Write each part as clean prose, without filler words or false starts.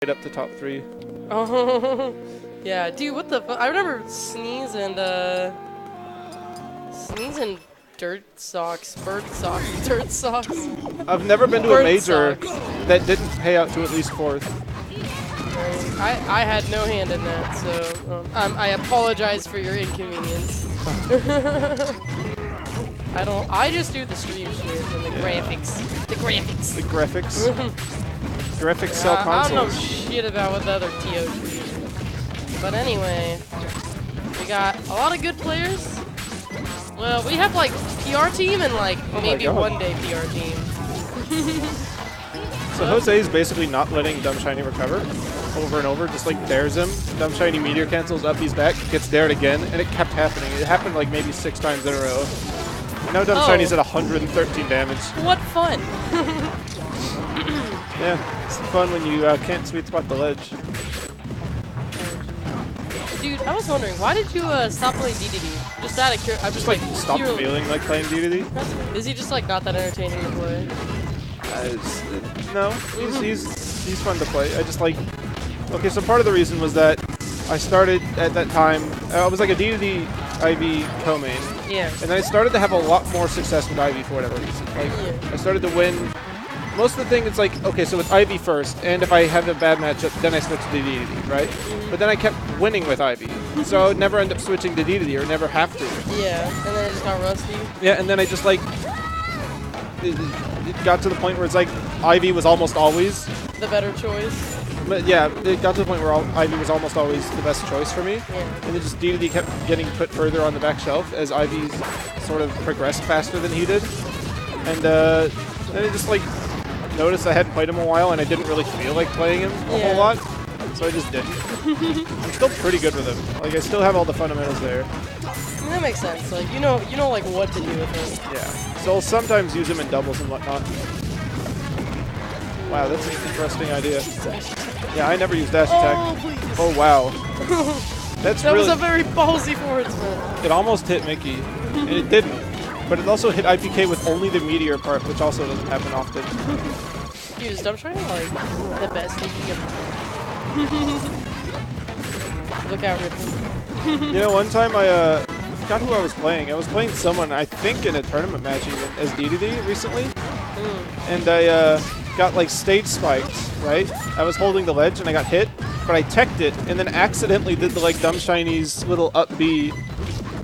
right up to top 3. Oh, yeah, dude, what the fuck? I remember Sneeze and Dirt Socks, Bird Socks, Dirt Socks. I've never been to Bird a major Socks. that didn't pay out to at least 4th. I had no hand in that, so I apologize for your inconvenience. I just do the stream shit and the graphics. The graphics. The graphics. Graphics sell I don't know consoles. shit about what the other TO do. But anyway, we got a lot of good players. Well, we have like PR team and like maybe one day PR team. So Jose is basically not letting Dumshiny recover over and over, just like dares him. Dumshiny meteor cancels up, he's back, gets dared again, and it kept happening. It happened like maybe 6 times in a row. Now Dumshiny's at 113 damage. What fun! Yeah, it's fun when you can't sweet spot the ledge. Dude, I was wondering, why did you stop playing DDD? Just out of curiosity. I'm Just like stopped feeling like playing DDD. Is he just like not that entertaining to play? No, he's fun to play. I just like. Okay, so part of the reason was that I started at that time. I was like a DDD IV co-main. Yeah. And I started to have a lot more success with Ivy for whatever reason. Like, I started to win. Most of the thing, it's like, okay, so it's Ivy first, and if I have a bad matchup, then I switch to DDD, right? But then I kept winning with Ivy, so I would never end up switching to DDD, or never have to. Yeah, and then it just got rusty. Yeah, and then I just, like, it got to the point where it's like, Ivy was almost always the better choice. But yeah, it got to the point where Ivy was almost always the best choice for me. Yeah. And then just DDD kept getting put further on the back shelf as Ivy's sort of progressed faster than he did. And then I just like noticed I hadn't played him a while and I didn't really feel like playing him a whole lot. So I just didn't. I'm still pretty good with him. Like I still have all the fundamentals there. I mean, that makes sense. Like you know like what to do with him. Yeah. So I'll sometimes use him in doubles and whatnot. Wow, that's an interesting idea. Yeah, I never use dash attack. Please. Oh, wow. That was a very ballsy forward spin. It almost hit Mickey, and it didn't. But it also hit IPK with only the meteor part, which also doesn't happen often. Dude, is Dumshiny like the best thing you can Look out, Ripley. You know, one time I forgot who I was playing. I was playing someone, I think in a tournament match even, as DDD recently. And I got like stage spiked, right? I was holding the ledge and I got hit, but I teched it and then accidentally did the like Dumshiny's little up B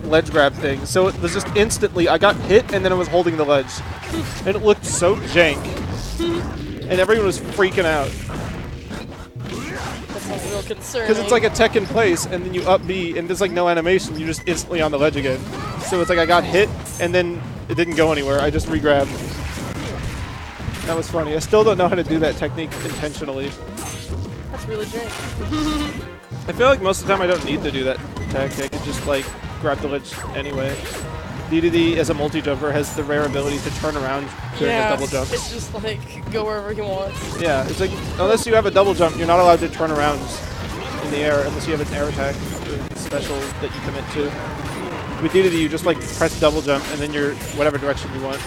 ledge grab thing. So it was just instantly, I got hit and then I was holding the ledge. And it looked so jank. And everyone was freaking out. That's like real concerning. Because it's like a tech in place and then you up B and there's like no animation, you're just instantly on the ledge again. So it's like I got hit and then it didn't go anywhere, I just re-grabbed. That was funny. I still don't know how to do that technique intentionally. That's really jank. I feel like most of the time I don't need to do that tech. I could just like grab the ledge anyway. DDD as a multi-jumper has the rare ability to turn around during a double jump. It's just like go wherever he wants. Yeah, it's like unless you have a double jump, you're not allowed to turn around in the air unless you have an air attack special that you commit to. With DDD, you just like press double jump and then you're whatever direction you want.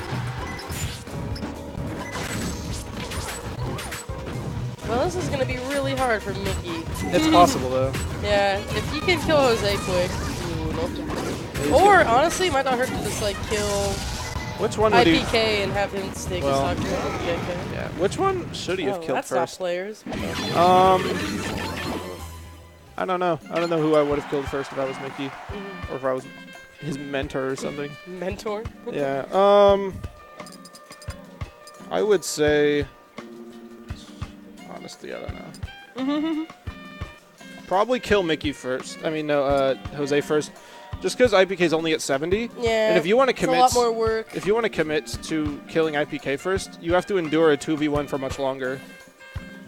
Well, this is going to be really hard for Mickey. It's possible, though. Yeah, if you can kill Jose quick. Or, honestly, it might not hurt to just, like, kill Which one would IPK and have him stick his stock to IPK. Yeah, which one should he have killed that's first? Top players. I don't know. I don't know who I would have killed first if I was Mickey. Or if I was his mentor or something. Mentor? Yeah, I would say... Honestly, I don't know. Probably kill Mickey first. I mean, no, Jose first. Just because IPK is only at 70. Yeah. And if you want to commit, it's a lot more work. If you want to commit to killing IPK first, you have to endure a 2v1 for much longer.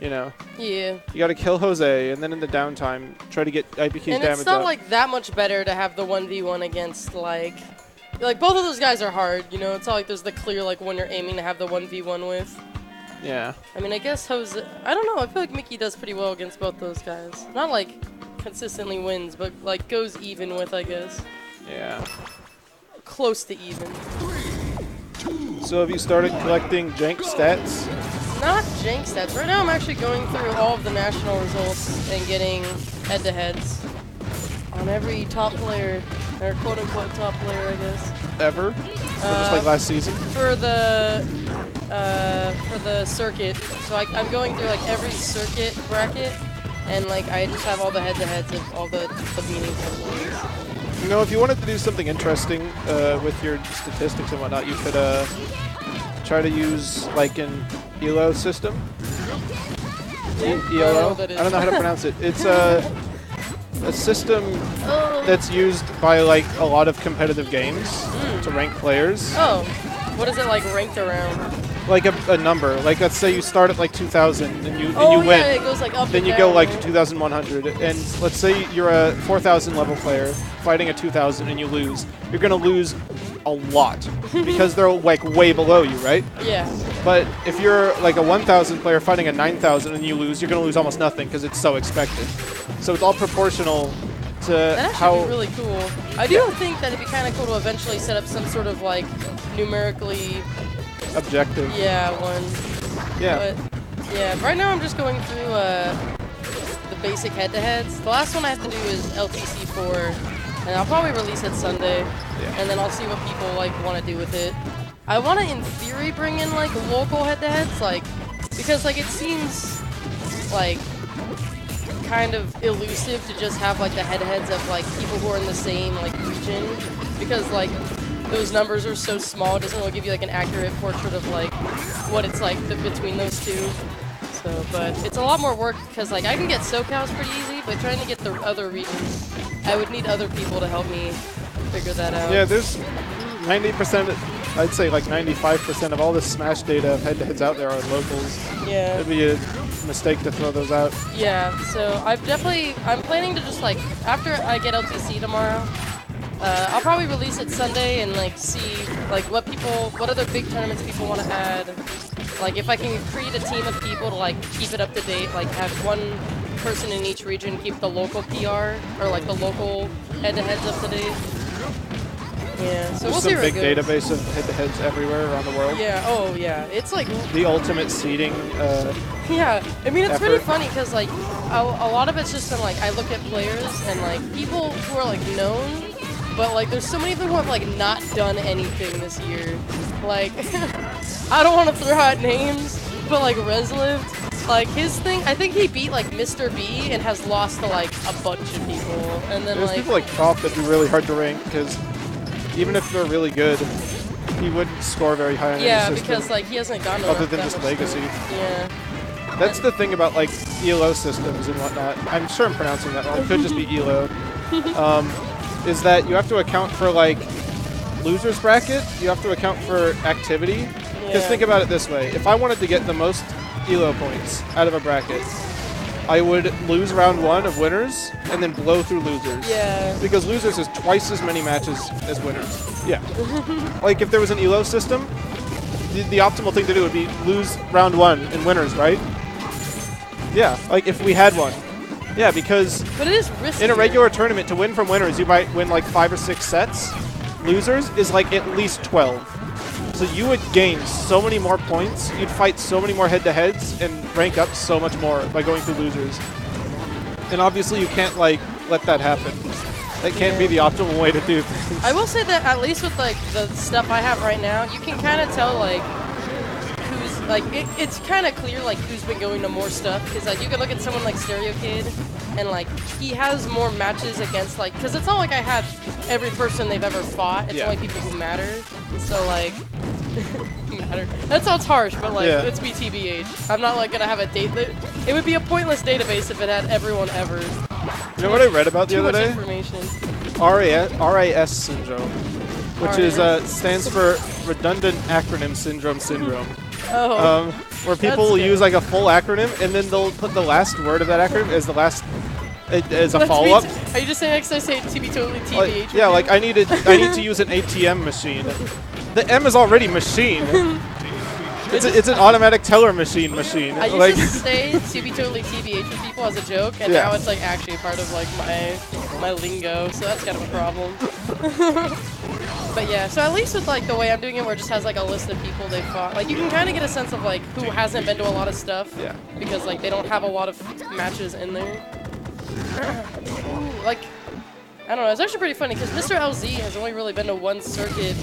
You know. Yeah. You got to kill Jose, and then in the downtime, try to get IPK's damage up. And it's not like that much better to have the 1v1 against like both of those guys are hard. You know, it's not like there's the clear like one you're aiming to have the 1v1 with. Yeah. I mean, I guess Jose... I don't know. I feel like Mickey does pretty well against both those guys. Not, like, consistently wins, but, like, goes even with, I guess. Yeah. Close to even. So have you started collecting jank stats? not jank stats. Right now I'm actually going through all of the national results and getting head-to-heads on every top player, or quote-unquote top player, I guess. Ever? Or just like last season? For the circuit. So I'm going through like every circuit bracket, and like I just have all the head-to-heads of all the meaningful players. You know, if you wanted to do something interesting with your statistics and whatnot, you could try to use like an ELO system. ELO? I don't know how to pronounce it. It's a system that's used by like a lot of competitive games to rank players. Oh, what is it like ranked around? Like a number. Like let's say you start at like 2,000 and you win. Yeah, it goes like up then and you down, go like right? to 2,100, and let's say you're a 4,000 level player fighting a 2,000 and you lose. You're gonna lose a lot because they're like way below you, right? Yeah. But if you're like a 1,000 player fighting a 9,000 and you lose, you're gonna lose almost nothing because it's so expected. So it's all proportional to That how. would be really cool. I do think that it'd be kind of cool to eventually set up some sort of like numerically, Objective. one. Yeah. But yeah, right now I'm just going through the basic head-to-heads. The last one I have to do is LTC4, and I'll probably release it Sunday. Yeah. And then I'll see what people like want to do with it. I want to, in theory, bring in like local head-to-heads, like because like it seems like kind of elusive to just have like the head-to-heads of like people who are in the same like region, because like those numbers are so small, it doesn't really give you like an accurate portrait of like what it's like between those two. So, but it's a lot more work because like I can get Socals pretty easy, but trying to get the other regions, I would need other people to help me figure that out. Yeah, there's 90%, I'd say like 95% of all the Smash data of head-to-heads out there are locals. Yeah. It'd be a mistake to throw those out. Yeah, so I'm planning to just like, after I get LTC tomorrow, I'll probably release it Sunday and like see like what other big tournaments people want to add. Like if I can create a team of people to like keep it up to date, like have one person in each region keep the local PR or like the local head-to-heads up to date. Yeah, so we'll see where it goes. There's some big database of head-to-heads everywhere around the world. Yeah, oh yeah, it's like the ultimate seeding. Yeah, I mean it's effort. pretty funny because like a lot of it's just been like I look at players and like people who are like known, but like there's so many of them who have like not done anything this year. Like I don't want to throw out names, but like Reslived, like his thing, I think he beat like Mr. B and has lost to like a bunch of people, and then There's like people like Top that'd be really hard to rank because even if they're really good, he wouldn't score very high on any system. because like he hasn't gotten other than just Legacy. Yeah. That's the thing about like ELO systems and whatnot. I'm sure I'm pronouncing that wrong. It could just be ELO. Is that you have to account for like losers bracket. You have to account for activity. Because think about it this way: if I wanted to get the most ELO points out of a bracket, I would lose round 1 of winners and then blow through losers. Yeah. Because losers is twice as many matches as winners. Yeah. Like if there was an ELO system, the optimal thing to do would be lose round 1 and winners, right? Yeah. Like if we had one. Yeah, because but it is risky. in a regular tournament, to win from winners, you might win like 5 or 6 sets. Losers is like at least 12. So you would gain so many more points, you'd fight so many more head-to-heads, and rank up so much more by going through losers. And obviously you can't like let that happen. That can't be the optimal way to do things. I will say that at least with like the stuff I have right now, you can kind of tell like who's like it's kind of clear like who's been going to more stuff, because like you can look at someone like Stereo Kid and like he has more matches against like, because it's not like I have every person they've ever fought, it's only people who matter. So like matter. That sounds harsh, but like it's BTBH. I'm not like gonna have a date that it would be a pointless database if it had everyone ever. You know what I read about the other day? Information. RAS syndrome, which is stands for redundant acronym syndrome. Oh. Where people use like a full acronym and then they'll put the last word of that acronym as the last as a follow-up. Are you just saying next time I say to be totally TBH? Like, yeah, like I need to use an ATM machine. The M is already machine. It's an automatic teller machine. I used to say to be totally TBH with people as a joke, and now it's like actually part of like my lingo, so that's kind of a problem. But yeah, so at least with like the way I'm doing it, where it just has like a list of people they fought, like you can kind of get a sense of like who hasn't been to a lot of stuff. Yeah. Because like they don't have a lot of matches in there. Ooh, like I don't know, it's actually pretty funny because Mr. LZ has only really been to one circuit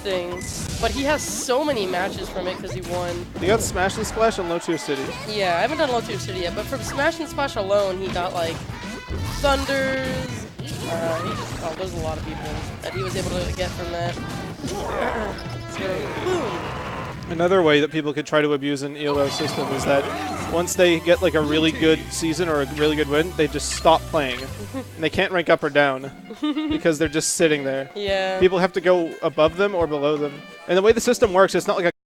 thing, but he has so many matches from it because he won. He got Smash and Splash in Low Tier City. Yeah, I haven't done Low Tier City yet, but from Smash and Splash alone, he got like Thunders. There's a lot of people that he was able to get from that. So, boom. Another way that people could try to abuse an ELO system is that once they get like a really good season or a really good win, they just stop playing. And they can't rank up or down because they're just sitting there. Yeah. People have to go above them or below them. And the way the system works, it's not like a